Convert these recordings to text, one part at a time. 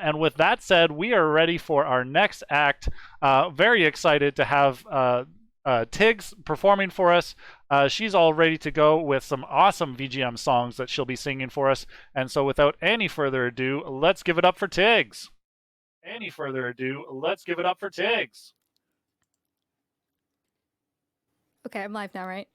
And with that said, we are ready for our next act. Very excited to have Tiggs performing for us. She's all ready to go with some awesome VGM songs that she'll be singing for us. And so without any further ado, let's give it up for Tiggs. Any further ado, let's give it up for Tiggs. Okay, I'm live now, right?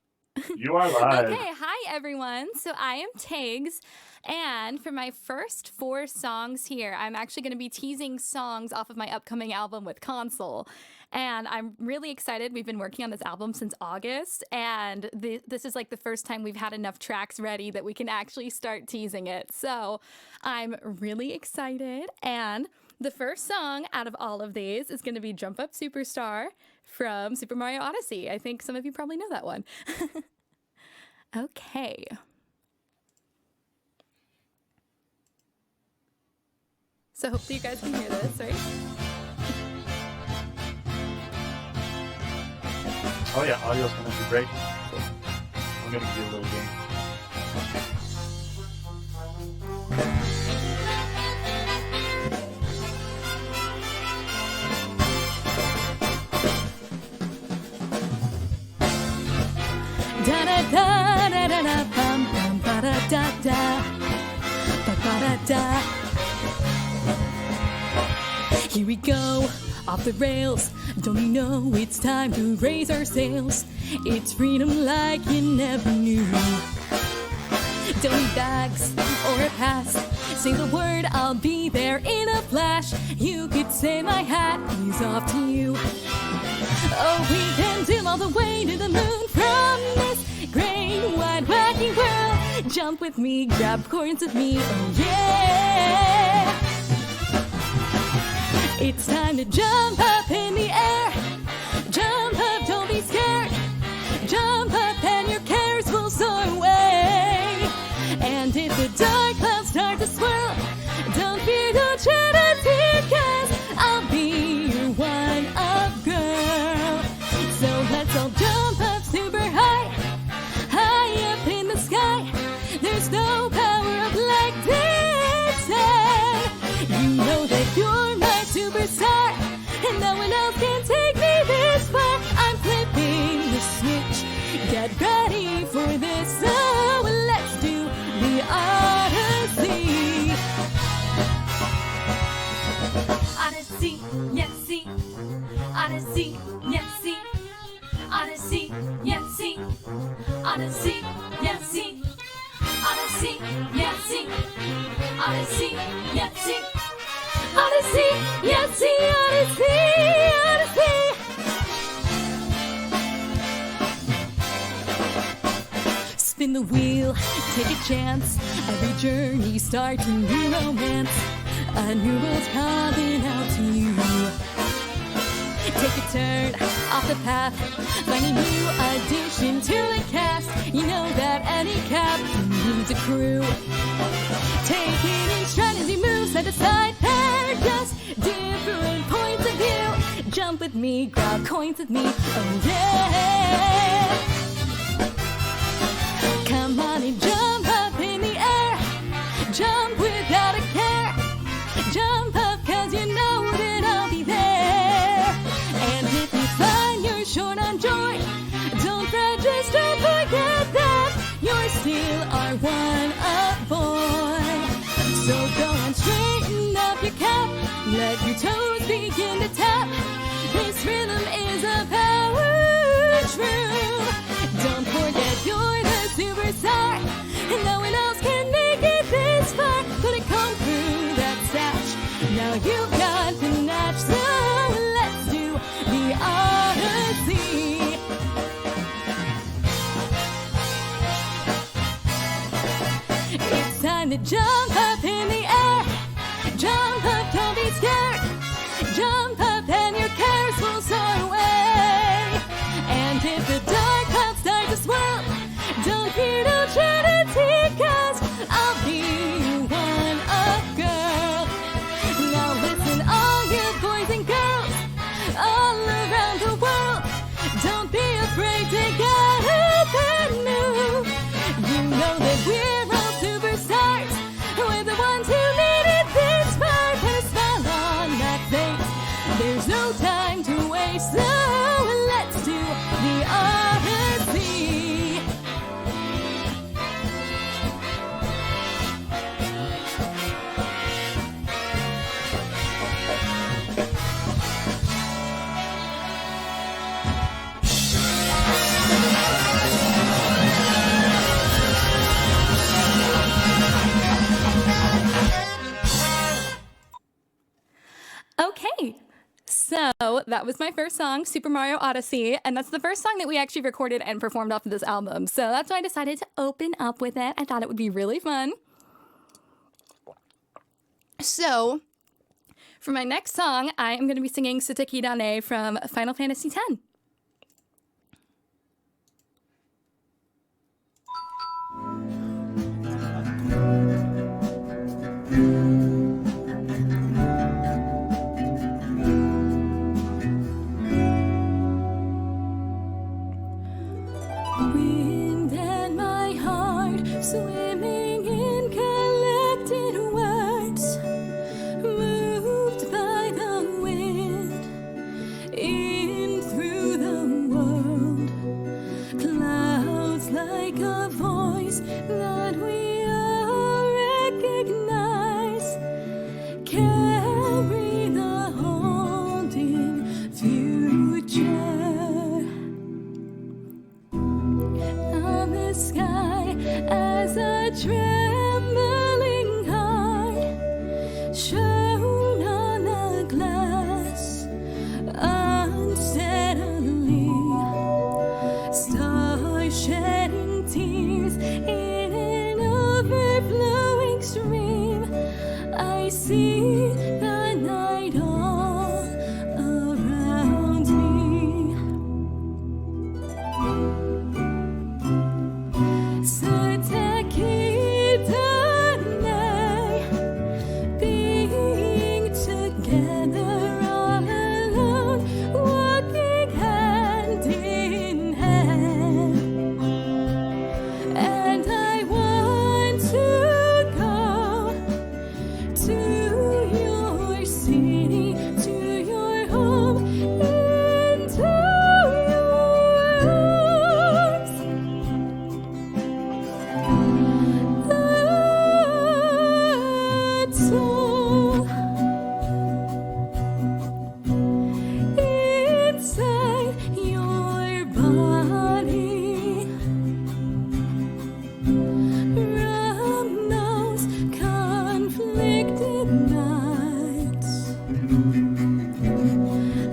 You are live. Okay, hi everyone. So I am Tiggs, and for my first 4 songs here, I'm actually going to be teasing songs off of my upcoming album with Console. And I'm really excited. We've been working on this album since August, and this is like the first time we've had enough tracks ready that we can actually start teasing it. So I'm really excited, and the first song out of all of these is going to be Jump Up Superstar from Super Mario Odyssey. I think some of you probably know that one. Okay. So hopefully you guys can hear this, right? Oh yeah, audio's gonna be great. I'm gonna give you a little game. Da da da da da da bum bum ba da da da ba ba da da. Here we go, off the rails. Don't you know it's time to raise our sails? It's freedom like you never knew. Don't need bags or a pass. Say the word, I'll be there in a flash. You could say my hat is off to you. Oh, we can zoom all the way to the moon from this great wide wacky world. Jump with me, grab coins with me, oh yeah. It's time to jump up in the air. Jump up, don't be scared. Jump up and your cares will soar away. And if the dark clouds start to swirl, don't fear, don't shed a tear, 'cause I'll be your one-up girl. So let's all jump up super high, high up in the sky. There's no power up like dancing. You know that you're my superstar, and no one else can take me this far. I'm flipping the switch, get ready for this. So let's do the Odyssey. Odyssey, yes, see. Odyssey, yes, see. Odyssey, yes, see. Odyssey, yes, see. Odyssey, yes, see. Odyssey, yes, see. Odyssey, yes, see. Odyssey, Odyssey. Spin the wheel, take a chance. Every journey starts a new romance. A new world's calling out to you. Take a turn off the path, find a new addition to the cast. You know that any captain needs a crew. Take it in stride as you move side to side. They're just different points of view. Jump with me, grab coins with me, oh yeah. Come on and jump up in the air. Jump without a care. Jump up 'cause you know that I'll be there. And if you find you're short on joy, don't fret, just don't forget that you're still our one-up boy. So go and straighten up your cap. Let your toes begin to tap. This rhythm is a power true. Don't forget you're the superstar, and no one else can make it this far. Couldn't come through that stash. Now you've got the natch, so let's do the Odyssey. It's time to jump up in the air. Jump up, don't be scared. Jump up and your cares will soar away. And if the dark clouds start to swirl, don't fear, don't shed a tear, 'cause I'll be your one-up girl. Now listen Okay, so that was my first song, Super Mario Odyssey, and that's the first song that we actually recorded and performed off of this album. So that's why I decided to open up with it. I thought it would be really fun. So, for my next song, I am going to be singing Sateki Dane from Final Fantasy X. Wind and my heart swimming in collected words, moved by the wind in through the world. Clouds like a voice that we all recognize, carry the haunting future. On the sky as a trembling heart shone on the glass unsteadily, stars shedding tears in an overflowing stream. I see the night all around me. Sateki Dane, being together all alone, walking hand in hand. And I want to go to your city, to your home, into your arms. That's all. Inside your body, from those conflicted nights,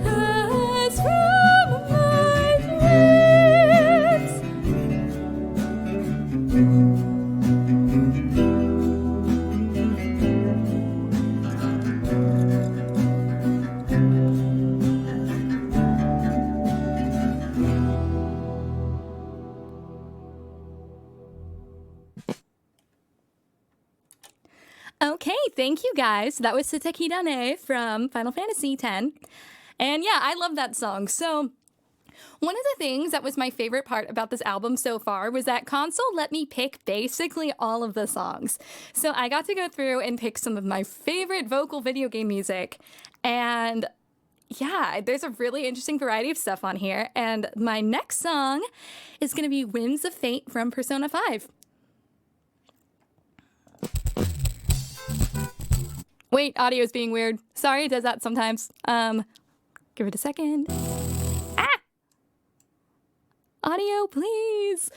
as from my lips. Okay, thank you guys. That was Sateki Dane from Final Fantasy X. And yeah, I love that song. So, one of the things that was my favorite part about this album so far was that Console let me pick basically all of the songs. So, I got to go through and pick some of my favorite vocal video game music. And yeah, there's a really interesting variety of stuff on here. And my next song is going to be Winds of Fate from Persona 5. Wait, audio's being weird. Sorry, it does that sometimes. Give it a second. Ah! Audio, please.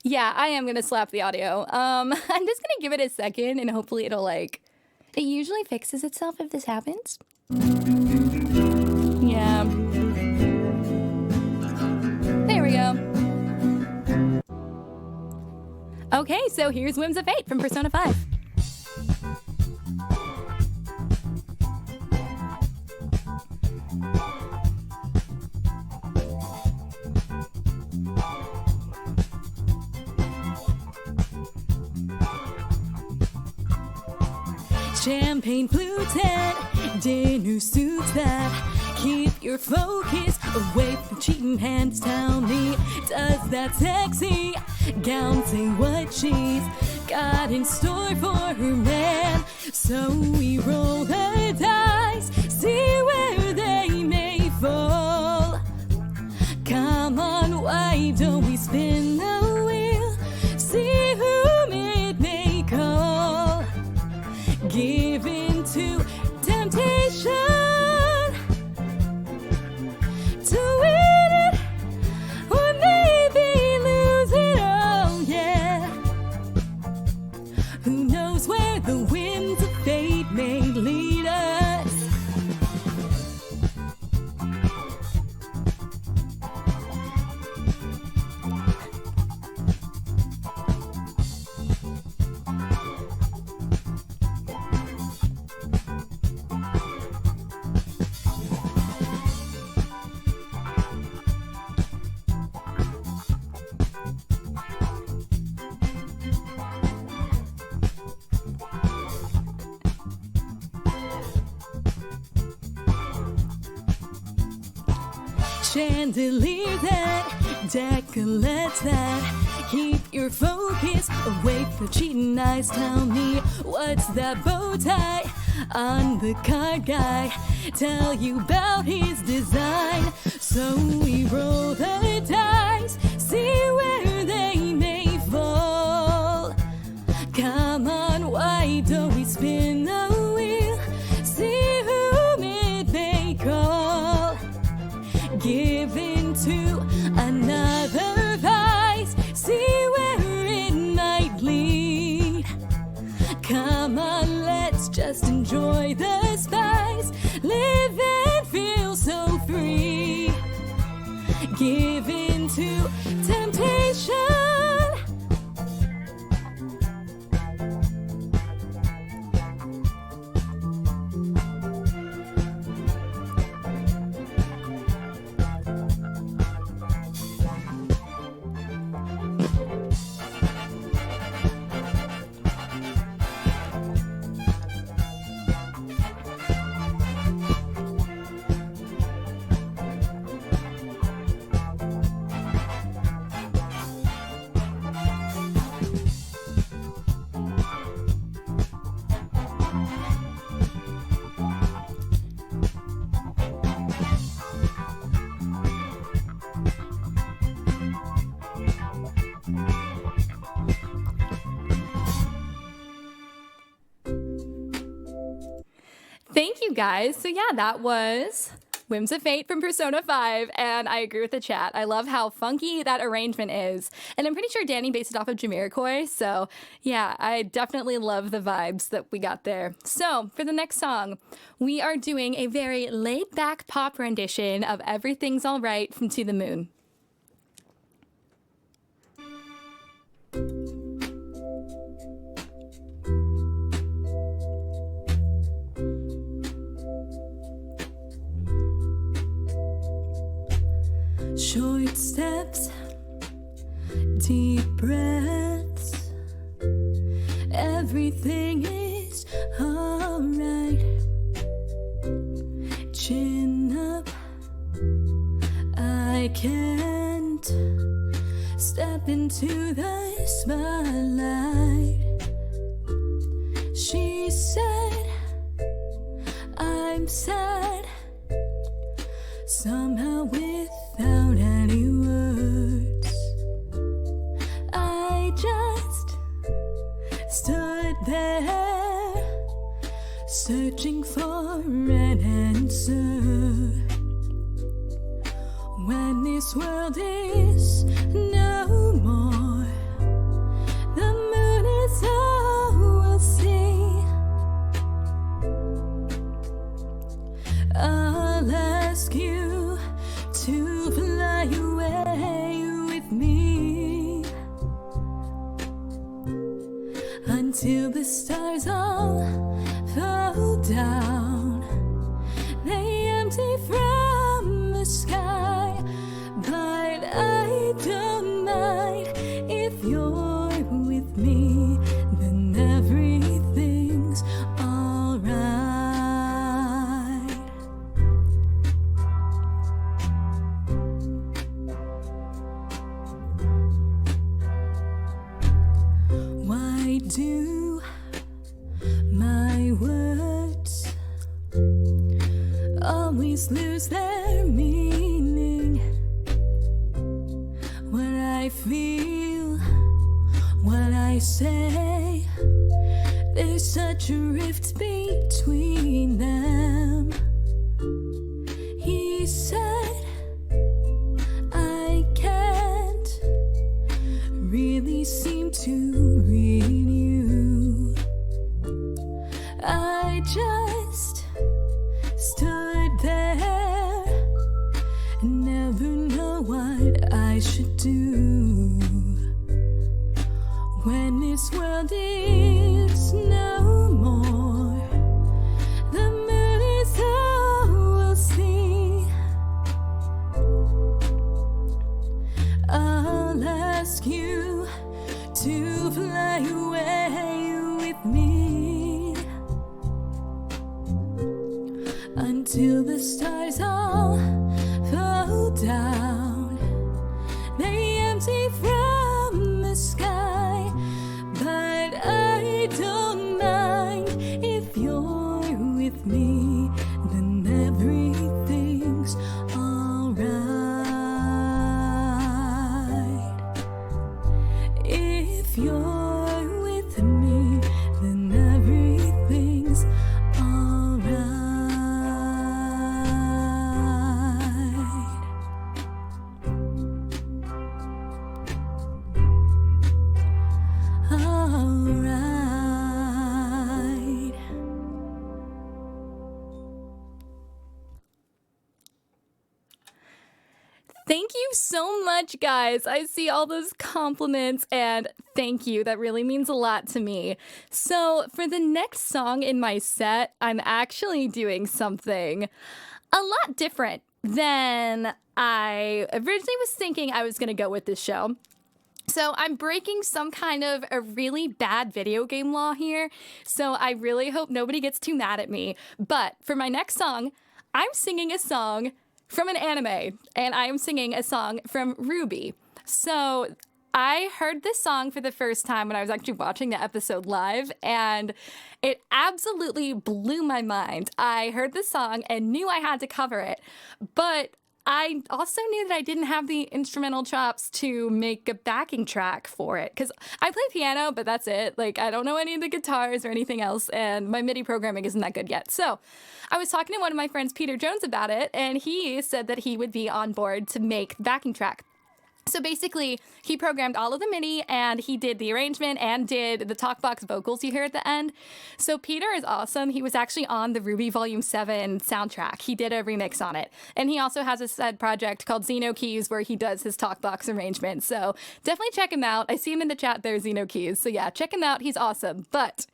Yeah, I am gonna slap the audio. I'm just gonna give it a second and hopefully it'll it usually fixes itself if this happens. Yeah. There we go. Okay, so here's Whims of Fate from Persona 5. Champagne fluted, dinner suits that keep your focus away from cheating hands. Tell me, does that sexy gown say what she's got in store for her man? So we roll the dice, see where they may fall. Come on, why don't we spin the wheel, see whom it may call. Give in to temptation to win it, or maybe lose it all, yeah. Chandelier that, decollete that. Keep your focus away from cheating eyes. Tell me, what's that bow tie on the card guy? Tell you about his design. So we roll the dice, see where they may fall. Come on, why don't we spin the wheel? See whom it may call. Give in to another vice, see where it might lead. Come on, let's just enjoy the spice. Live and feel so free. Give in to temptation. Thank you guys. So yeah, that was Whims of Fate from Persona 5, and I agree with the chat. I love how funky that arrangement is, and I'm pretty sure Danny based it off of Jamiroquai, so yeah, I definitely love the vibes that we got there. So for the next song, we are doing a very laid-back pop rendition of Everything's Alright from To the Moon. Short steps, deep breaths, everything is alright. Chin up, I can't step into the spotlight. She said, I'm sad, somehow without any words. I just stood there, searching for an answer. When this world is no more, the moon is all we'll see. I'll ask you to fly away with me until the stars all fall down. They empty from the sky, but I don't mind. If you're with me, then everything's alright. Why do my words always lose their meaning? What I feel, what I say, there's such a rift between them. He said, I can't really seem to read you. I just stood there, never know what I should do. When this world is no more, the moon is all we'll see. I'll ask you to fly away with me until the stars all fall down. you're with me, then everything's alright. Alright. Thank you so much, guys. I see all those compliments, and thank you. That really means a lot to me. So, for the next song in my set, I'm actually doing something a lot different than I originally was thinking I was going to go with this show. So I'm breaking some kind of a really bad video game law here, so I really hope nobody gets too mad at me. But for my next song, I'm singing a song from an anime, and I am singing a song from Ruby. So I heard this song for the first time when I was actually watching the episode live, and it absolutely blew my mind. I heard the song and knew I had to cover it, but I also knew that I didn't have the instrumental chops to make a backing track for it, because I play piano, but that's it. Like, I don't know any of the guitars or anything else, and my MIDI programming isn't that good yet. So I was talking to one of my friends, Peter Jones, about it, and he said that he would be on board to make the backing track. So basically, he programmed all of the MIDI, and he did the arrangement and did the talkbox vocals you hear at the end. So Peter is awesome. He was actually on the Ruby Volume 7 soundtrack. He did a remix on it. And he also has a side project called Xeno Keys where he does his talkbox arrangement. So definitely check him out. I see him in the chat there, Xeno Keys. So yeah, check him out. He's awesome. But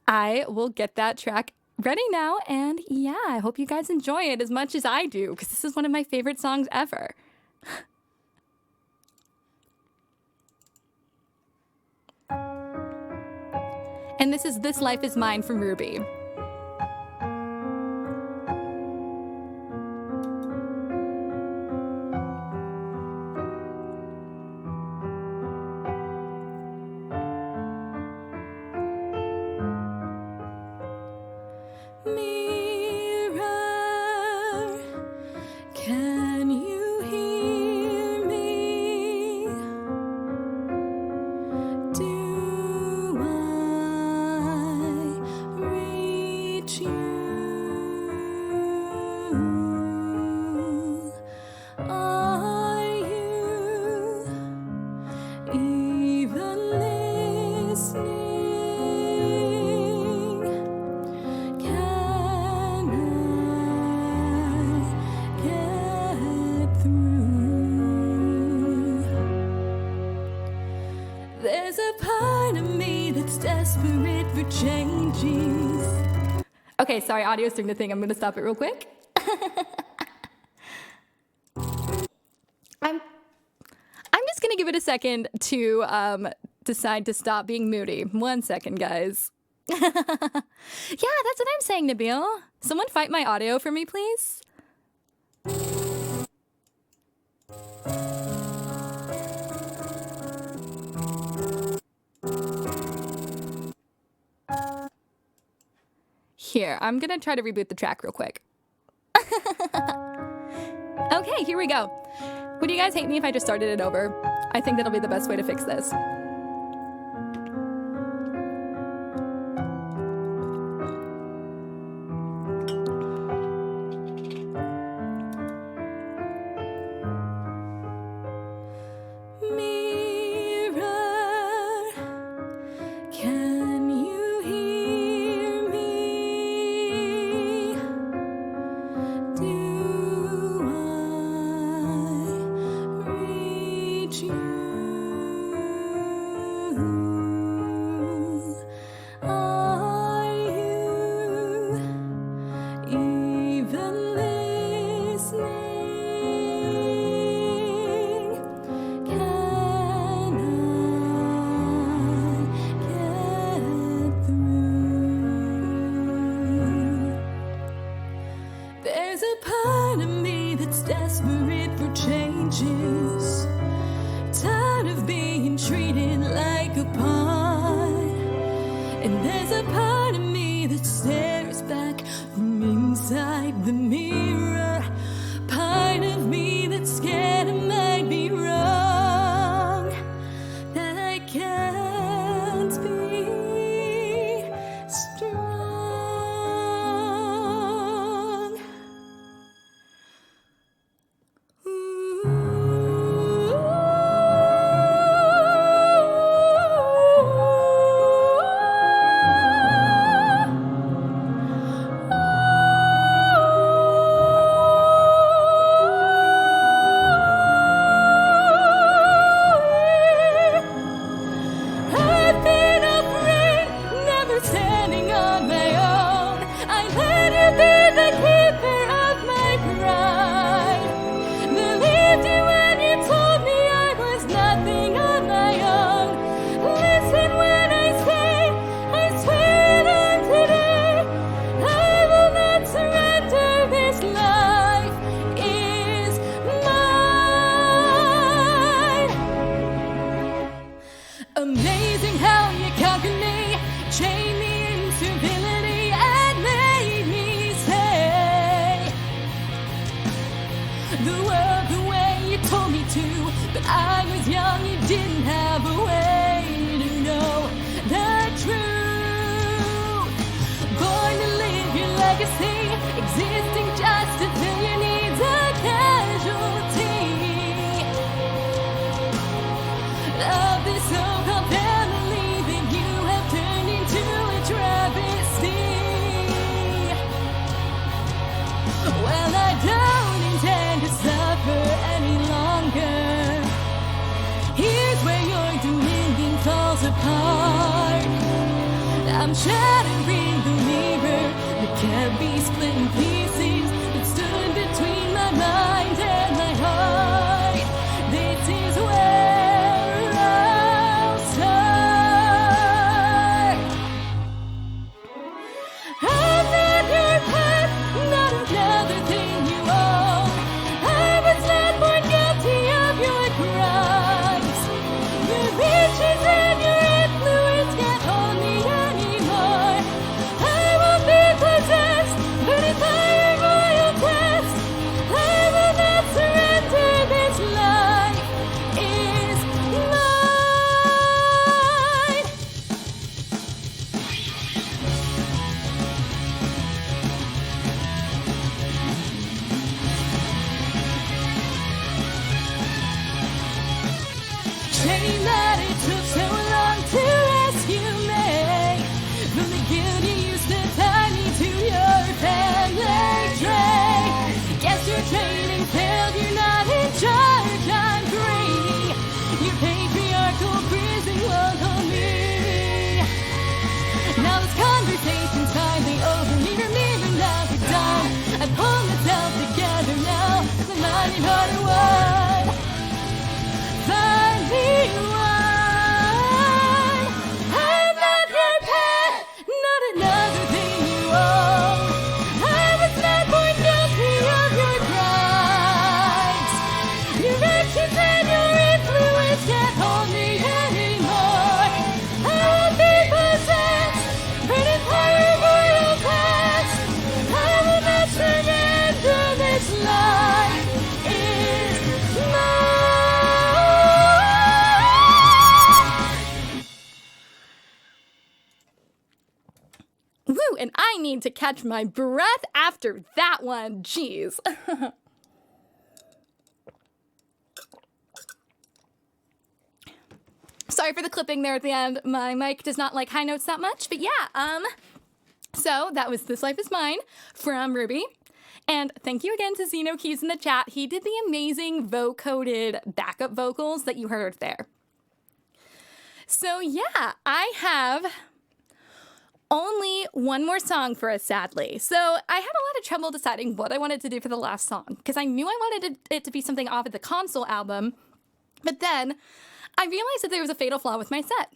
I will get that track ready now. And yeah, I hope you guys enjoy it as much as I do, because this is one of my favorite songs ever. And this is This Life Is Mine from Ruby. Mirror, can you hear me? Do I reach you? Are you even listening? Can I get through? There's a part of me that's desperate for changes. Okay, sorry, audio's doing the thing. I'm gonna stop it real quick. I'm just gonna give it a second to decide to stop being moody. 1 second, guys. Yeah, that's what I'm saying, Nabil. Someone fight my audio for me, please. Here, I'm gonna try to reboot the track real quick. Okay, here we go. Would you guys hate me if I just started it over? I think that'll be the best way to fix this. Mirror, can you hear me? Do I reach you? Are you even listening? Can I get through? There's a part of me that's desperate for changes, tired of being treated like a pawn. And there's a part of me that stares back from inside the mirror, part of me that's scared I might be wrong, that I Amazing how you conquered me, chained me in servility, and made me say the world the way you told me to. But I was young, you didn't have a way to know the truth. Born to live your legacy, existing just to fill your needs, a casualty of this so-called family that you have turned into a travesty. Well, I don't intend to suffer any longer. Here's where your dominion falls apart. I'm shattering the mirror that can't be split in pieces, that stood between my mind and my heart. This is where I'll start. I'm not your pet, not another thing you own. I was not born guilty of your crimes. Your riches and your influence can't hold me anymore. I won't be possessed, but if I am royal quest, I will not surrender. This life is mine. Shame that it took so long to rescue me from the guilt you used to tie me to your family tree. Guess your training failed, you're not in charge, I'm free. Your patriarchal prison won't hold me. Now this conversation's finally over, mirror, mirror, now we're done. I pull myself together now, my mind and heart are one. Find me one. I'm not your pet, not another thing you own. I was not born guilty of your crimes. Your actions and your influence can't hold me anymore. I won't be possessed, burning fire of royal quest. I will not surrender. This life is mine. Woo, and I need to catch my breath after that one. Jeez. Sorry for the clipping there at the end. My mic does not like high notes that much, but yeah, so that was This Life Is Mine from Ruby. And thank you again to Zeno Keys in the chat. He did the amazing vocoded backup vocals that you heard there. So yeah, I have only one more song for us, sadly. So I had a lot of trouble deciding what I wanted to do for the last song, because I knew I wanted it to be something off of the console album, but then I realized that there was a fatal flaw with my set.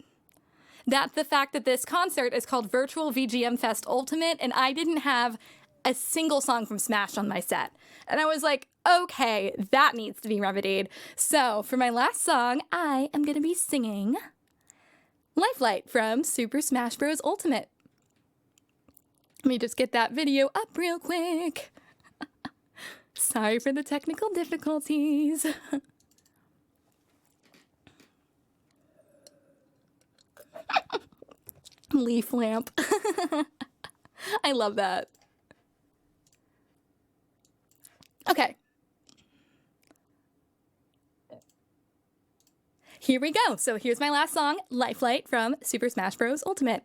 That's the fact that this concert is called Virtual VGM Fest Ultimate, and I didn't have a single song from Smash on my set. And I was like, okay, that needs to be remedied. So for my last song, I am going to be singing Lifelight from Super Smash Bros. Ultimate. Let me just get that video up real quick. Sorry for the technical difficulties. Leaf lamp. I love that. Okay. Here we go. So here's my last song, Lifelight from Super Smash Bros. Ultimate.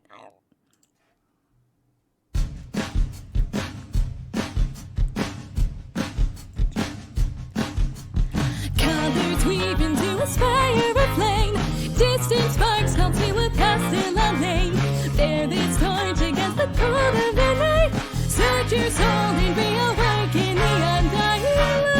Colors weave into a spiral flame. Distant sparks call to a pastel lane. Bear this torch against the cold of the night. Search your soul and reawaken the undying light.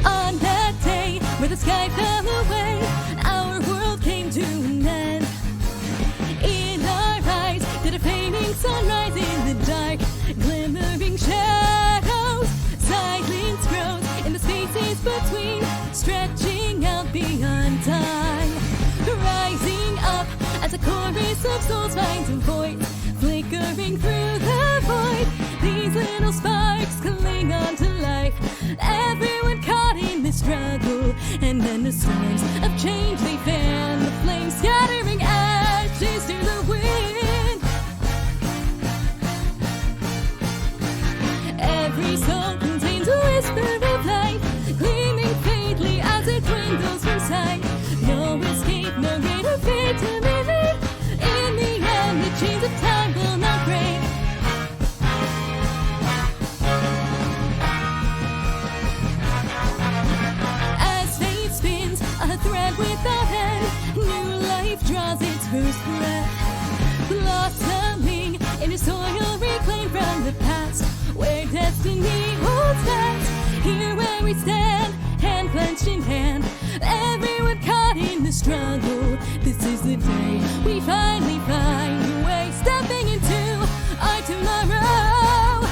On that day where the sky fell away, our world came to an end. In our eyes did a fading sunrise in the dark, glimmering shadows, silent chorus of souls finds a voice, flickering through the void. These little sparks cling on to life, everyone caught in the struggle. And then the storms of change, they fan the flames, scattering ashes to the wind. Every soul contains a whisper of life, gleaming faintly as it dwindles from sight. No escape, no greater fate to relieve. In the end, the chains of time will not break. As fate spins a thread without end, new life draws its first breath, blossoming in a soil reclaimed from the past, where destiny holds fast. Here where we stand, hand clenched in hand, everyone caught in the struggle. This is the day we finally find a way, stepping into our tomorrow.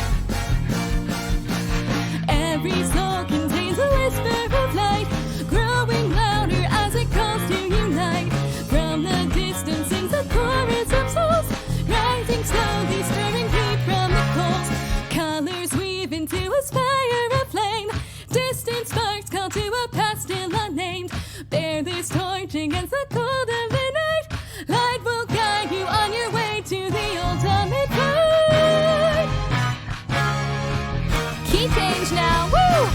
Every soul contains a whisper of light, growing louder as it calls to unite. From the distance sings a chorus of souls, rising slowly, stirring heat from the coals. Colors weave into a spire of flame, distant sparks call to a past still unnamed. Bear this torch against the cold of the night, light will guide you on your way to the ultimate fight. Key change now, woo!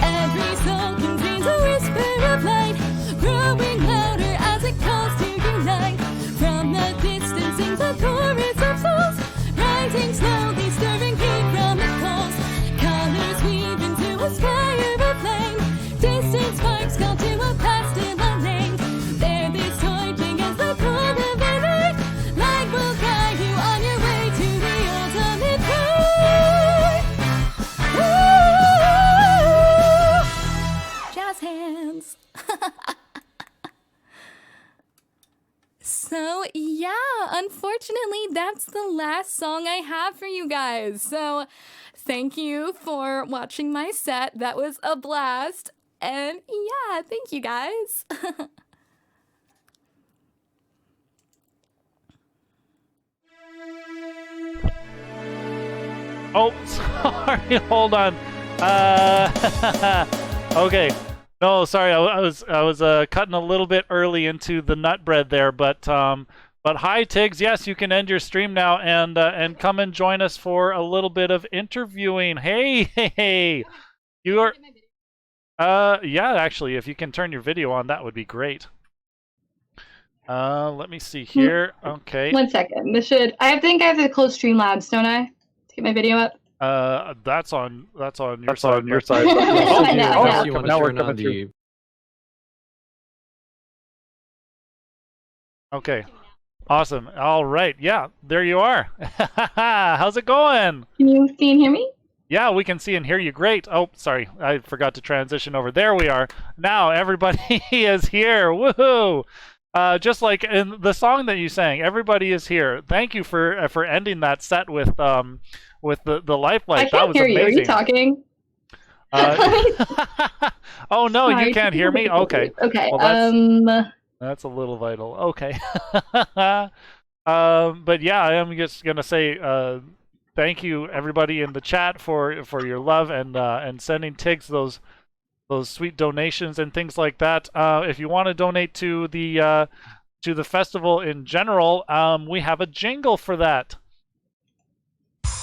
Every soul contains a whisper of light, growing louder as it calls to unite. From the distance sings a chorus of souls, rising slowly, stirring heat from the coals. Colors weave into a spire of flame, distant sparks call to a past still unnamed. Bear this torch against the cold of the night, light will guide you on your way to the ultimate fight. Woo! Jazz hands. So, yeah, unfortunately, that's the last song I have for you guys. So, thank you for watching my set. That was a blast. And yeah, thank you guys. Oh, sorry. Hold on. Okay. No, sorry. I was cutting a little bit early into the nut bread there, but hi Tiggs. Yes, you can end your stream now and come and join us for a little bit of interviewing. Hey. You are yeah, actually, if you can turn your video on, that would be great. Let me see here. Okay. 1 second. I think I have to close Streamlabs, don't I? To get my video up. That's on your side. your side. I know. You want to now we're turn on coming through. the Okay. Awesome. All right. Yeah, there you are. How's it going? Can you see and hear me? Yeah, we can see and hear you great. Oh, sorry. I forgot to transition over. There we are. Now everybody is here. Woohoo! Just like in the song that you sang, everybody is here. Thank you for ending that set with the lifelike. I That can't was hear you. Are amazing. you talking? Oh no, Sorry. you can't hear me? Okay. Okay. Well, that's a little vital. Okay. But yeah, I am just gonna say thank you everybody in the chat for your love and sending Tiggs those sweet donations and things like that. If you want to donate to the festival in general, we have a jingle for that.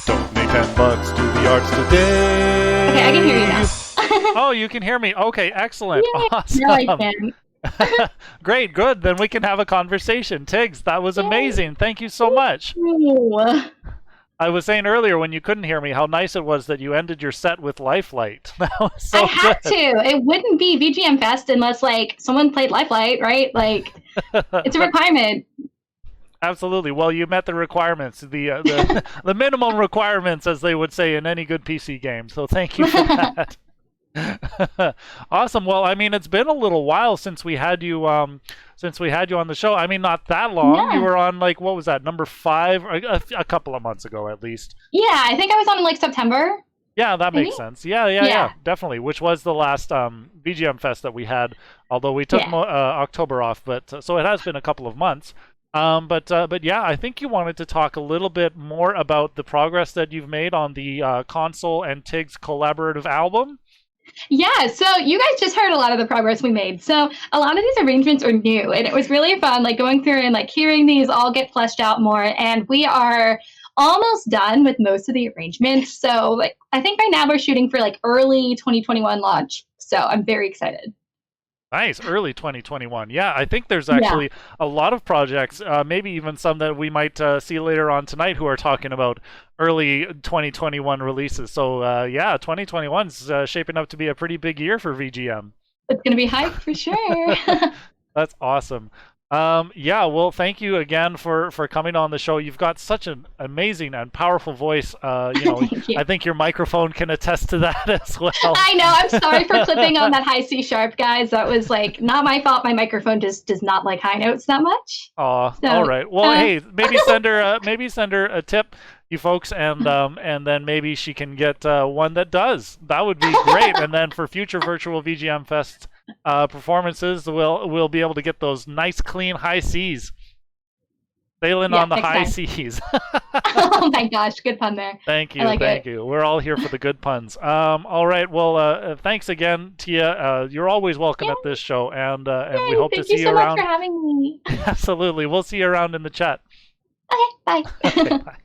Donate $10 to the arts today. Okay, I can hear you now. Oh, you can hear me. Okay, excellent. Yay, Awesome. now I can. Great, good. Then we can have a conversation. Tiggs, that was amazing. Thank you so much. Ooh. I was saying earlier when you couldn't hear me how nice it was that you ended your set with Lifelight. That was so I had good. to. It wouldn't be VGM Fest unless like someone played Lifelight, right? Like it's a requirement. Absolutely. Well, you met the requirements, the the minimum requirements, as they would say in any good PC game. So thank you for that. Awesome. Well, I mean, it's been a little while since we had you on the show. I mean, not that long. Yeah. You were on like, what was that, number 5, a couple of months ago at least. Yeah, I think I was on in like September. Yeah, that Maybe? makes sense. Yeah, yeah, yeah, Yeah. definitely. Which was the last VGM Fest that we had, although we took Yeah. October off, but so it has been a couple of months. But yeah, I think you wanted to talk a little bit more about the progress that you've made on the console and Tiggs collaborative album. Yeah, so you guys just heard a lot of the progress we made. So a lot of these arrangements are new, and it was really fun, like going through and like hearing these all get fleshed out more. And we are almost done with most of the arrangements. So like I think right now we're shooting for like early 2021 launch. So I'm very excited. Nice, early 2021. Yeah, I think there's Yeah. actually a lot of projects, maybe even some that we might see later on tonight, who are talking about early 2021 releases. So yeah, 2021 is shaping up to be a pretty big year for VGM. It's gonna be hype for sure. That's awesome. Yeah, well, thank you again for coming on the show. You've got such an amazing and powerful voice. Thank you. I think your microphone can attest to that as well. I know. I'm sorry for clipping on that high C sharp, guys. That was like not my fault. My microphone just does not like high notes that much. Aw, So, all right. Well, hey, maybe send her a tip, you folks, and then maybe she can get one that does. That would be great. And then for future virtual VGM Fest performances, we'll be able to get those nice, clean high C's. Sailing yeah, on the next high time. C's. Oh my gosh, good pun there. Thank I you, like thank it. you. We're all here for the good puns. All right. Well, thanks again, Tia. You're always welcome Yay, at this show, and we yay, hope to thank you see you so much for around. having me. Absolutely, we'll see you around in the chat. Okay, bye. Okay, bye.